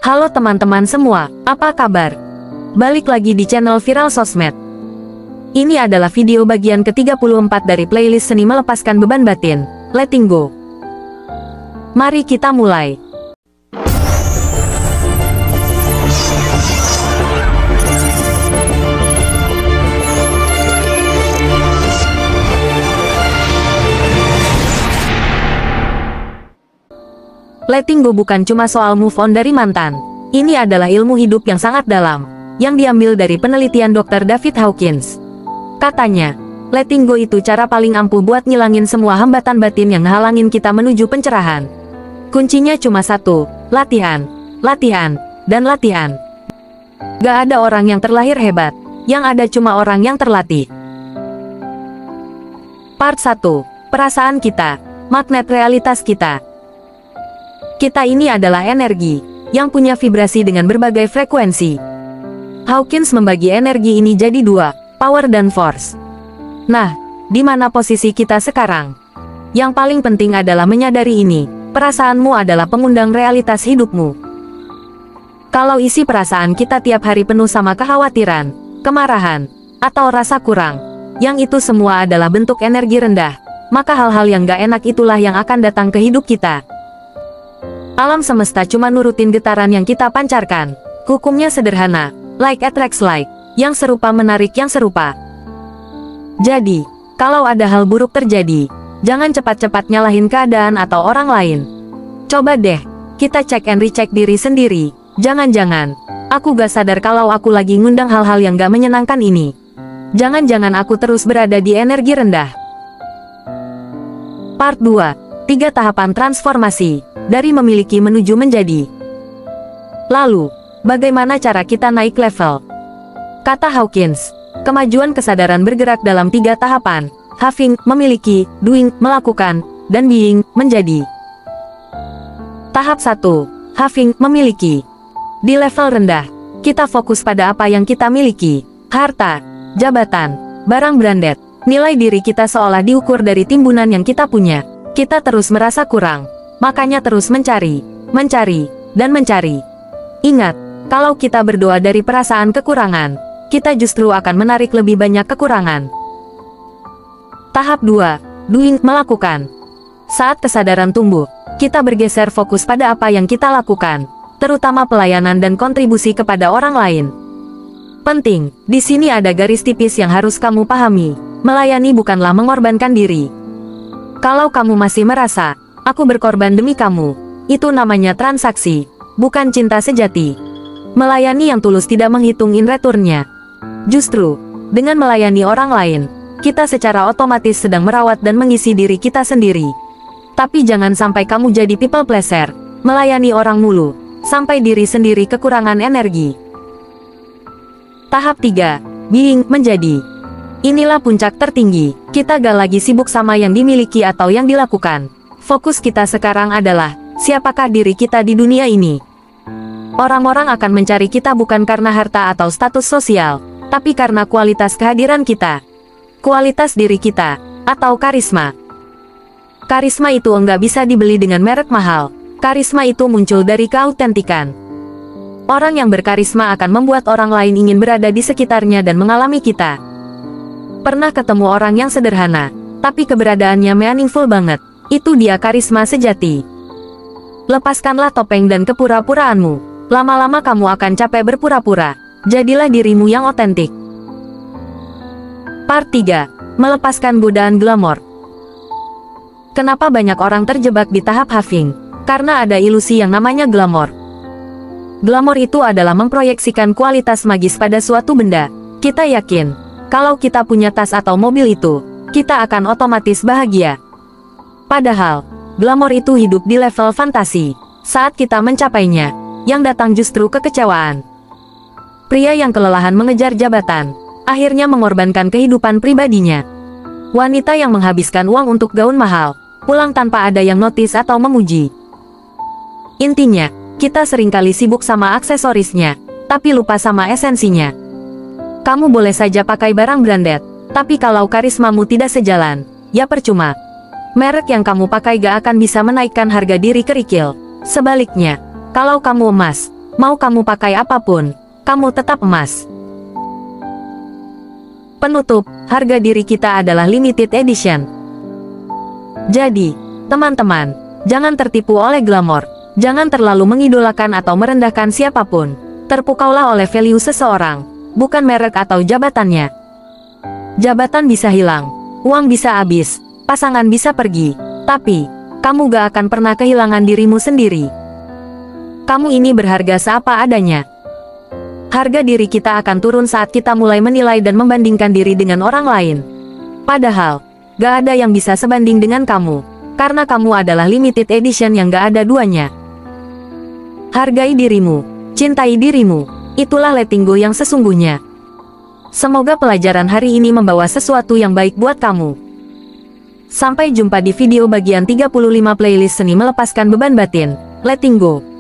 Halo teman-teman semua, apa kabar? Balik lagi di channel Viral Sosmed. Ini adalah video bagian ke-34 dari playlist Seni Melepaskan Beban Batin, Letting Go. Mari kita mulai. Letting go bukan cuma soal move on dari mantan. Ini adalah ilmu hidup yang sangat dalam, yang diambil dari penelitian Dr. David Hawkins. Katanya, letting go itu cara paling ampuh buat ngilangin semua hambatan batin yang ngehalangin kita menuju pencerahan. Kuncinya cuma satu, latihan, latihan, dan latihan. Gak ada orang yang terlahir hebat, yang ada cuma orang yang terlatih. Part 1. Perasaan kita, magnet realitas kita. Kita ini adalah energi, yang punya vibrasi dengan berbagai frekuensi. Hawkins membagi energi ini jadi dua, power dan force. Nah, di mana posisi kita sekarang? Yang paling penting adalah menyadari ini, perasaanmu adalah pengundang realitas hidupmu. Kalau isi perasaan kita tiap hari penuh sama kekhawatiran, kemarahan, atau rasa kurang, yang itu semua adalah bentuk energi rendah, maka hal-hal yang gak enak itulah yang akan datang ke hidup kita. Alam semesta cuma nurutin getaran yang kita pancarkan. Hukumnya sederhana, like attracts like, yang serupa menarik yang serupa. Jadi, kalau ada hal buruk terjadi, jangan cepat-cepat nyalahin keadaan atau orang lain. Coba deh, kita cek and recheck diri sendiri. Jangan-jangan, aku gak sadar kalau aku lagi ngundang hal-hal yang gak menyenangkan ini. Jangan-jangan aku terus berada di energi rendah. Part 2. 3 tahapan transformasi. Dari memiliki menuju menjadi. Lalu, bagaimana cara kita naik level? Kata Hawkins, kemajuan kesadaran bergerak dalam 3 tahapan, having, memiliki, doing, melakukan, dan being, menjadi. Tahap 1, having, memiliki. Di level rendah, kita fokus pada apa yang kita miliki, harta, jabatan, barang branded, nilai diri kita seolah diukur dari timbunan yang kita punya. Kita terus merasa kurang. Makanya terus mencari, dan mencari. Ingat, kalau kita berdoa dari perasaan kekurangan, kita justru akan menarik lebih banyak kekurangan. Tahap 2. Doing, melakukan. Saat kesadaran tumbuh, kita bergeser fokus pada apa yang kita lakukan, terutama pelayanan dan kontribusi kepada orang lain. Penting, di sini ada garis tipis yang harus kamu pahami. Melayani bukanlah mengorbankan diri. Kalau kamu masih merasa, aku berkorban demi kamu, itu namanya transaksi, bukan cinta sejati. Melayani yang tulus tidak menghitung returnnya. Justru, dengan melayani orang lain, kita secara otomatis sedang merawat dan mengisi diri kita sendiri. Tapi jangan sampai kamu jadi people pleaser, melayani orang mulu, sampai diri sendiri kekurangan energi. Tahap 3. Being, menjadi. Inilah puncak tertinggi, kita gak lagi sibuk sama yang dimiliki atau yang dilakukan. Fokus kita sekarang adalah, siapakah diri kita di dunia ini? Orang-orang akan mencari kita bukan karena harta atau status sosial, tapi karena kualitas kehadiran kita. Kualitas diri kita, atau karisma. Karisma itu enggak bisa dibeli dengan merek mahal. Karisma itu muncul dari keautentikan. Orang yang berkarisma akan membuat orang lain ingin berada di sekitarnya dan mengalami kita. Pernah ketemu orang yang sederhana, tapi keberadaannya meaningful banget. Itu dia karisma sejati. Lepaskanlah topeng dan kepura-puraanmu. Lama-lama kamu akan capek berpura-pura. Jadilah dirimu yang otentik. Part 3. Melepaskan godaan glamor. Kenapa banyak orang terjebak di tahap having? Karena ada ilusi yang namanya glamor. Glamor itu adalah memproyeksikan kualitas magis pada suatu benda. Kita yakin, kalau kita punya tas atau mobil itu, kita akan otomatis bahagia. Padahal, glamor itu hidup di level fantasi. Saat kita mencapainya, yang datang justru kekecewaan. Pria yang kelelahan mengejar jabatan, akhirnya mengorbankan kehidupan pribadinya. Wanita yang menghabiskan uang untuk gaun mahal, pulang tanpa ada yang notice atau memuji. Intinya, kita seringkali sibuk sama aksesorisnya, tapi lupa sama esensinya. Kamu boleh saja pakai barang branded, tapi kalau karismamu tidak sejalan, ya percuma. Merek yang kamu pakai gak akan bisa menaikkan harga diri kerikil. Sebaliknya, kalau kamu emas, Mau kamu pakai apapun, kamu tetap emas. Penutup, harga diri kita adalah limited edition. Jadi, teman-teman, jangan tertipu oleh glamor. Jangan terlalu mengidolakan atau merendahkan siapapun. Terpukaulah oleh value seseorang, bukan merek atau jabatannya. Jabatan bisa hilang, uang bisa habis, pasangan bisa pergi, tapi kamu gak akan pernah kehilangan dirimu sendiri. Kamu ini berharga seapa adanya. Harga diri kita akan turun saat kita mulai menilai dan membandingkan diri dengan orang lain. Padahal, gak ada yang bisa sebanding dengan kamu, karena kamu adalah limited edition yang gak ada duanya. Hargai dirimu, cintai dirimu, itulah letting go yang sesungguhnya. Semoga pelajaran hari ini membawa sesuatu yang baik buat kamu. Sampai jumpa di video bagian 35 playlist seni melepaskan beban batin, letting go.